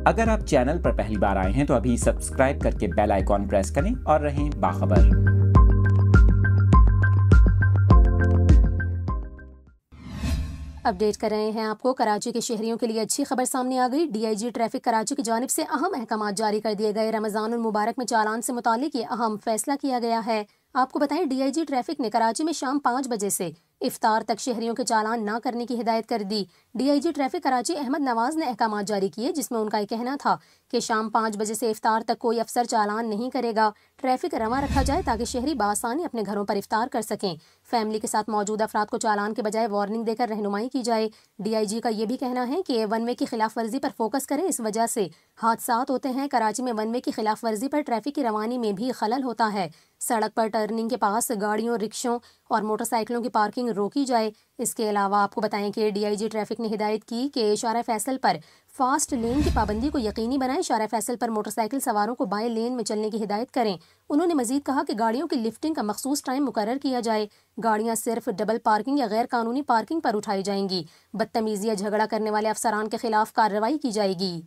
اگر آپ چینل پر پہلی بار آئے ہیں تو ابھی سبسکرائب کر کے بیل آئیکن پریس کریں اور رہیں باخبر۔ اپڈیٹ کر رہے ہیں آپ کو۔ کراچی کے شہریوں کے لیے اچھی خبر سامنے آ گئی۔ D I G traffic Karachi کی جانب سے اہم احکامات جاری کر دیے گئے۔ رمضان المبارک میں چالان سے متعلق یہ اہم فیصلہ کیا گیا ہے۔ آپ کو بتائیں، ڈی آئی جی ٹریفک نے کراچی میں شام 5 بجے سے افطار تک شہریوں کے چالان نہ کرنے کی ہدایت کر دی۔ D I G traffic Karachi Ahmed Nawaz نے احکامات جاری کیے، جس میں ان کا یہ کہنا تھا کہ شام 5 بجے سے افطار تک کوئی افسر چالان نہیں کرے گا۔ ٹریفک رواں رکھا جائے تاکہ شہری بآسانی اپنے گھروں پر افطار کر سکیں۔ فیملی کے ساتھ موجود افراد کو چالان کے بجائے وارننگ دے کر رہنمائی کی جائے۔ ڈی آئی جی کا یہ بھی کہنا ہے کہ ون وے کی خلاف ورزی پر فوکس کریں، اس وجہ سے حادثات ہوتے ہیں۔ کراچی میں ون وے کی خلاف ورزی پر ٹریفک کی روانی میں بھی خلل ہوتا ہے۔ سڑک پر ٹرننگ کے پاس گاڑیوں، رکشوں اور موٹر سائیکلوں کی پارکنگ روکی جائے۔ اس کے علاوہ آپ کو بتائیں کہ ڈی آئی جی ٹریفک نے ہدایت کی کہ اشارہ فیصل پر فاسٹ لین کی پابندی کو یقینی بنائیں۔ اشارہ فیصل پر موٹر سائیکل سواروں کو بائیں لین میں چلنے کی ہدایت کریں۔ انہوں نے مزید کہا کہ گاڑیوں کی لفٹنگ کا مخصوص ٹائم مقرر کیا جائے۔ گاڑیاں صرف ڈبل پارکنگ یا غیر قانونی پارکنگ پر اٹھائی جائیں گی۔ بدتمیزی یا جھگڑا کرنے والے افسران کے خلاف کارروائی کی جائے گی۔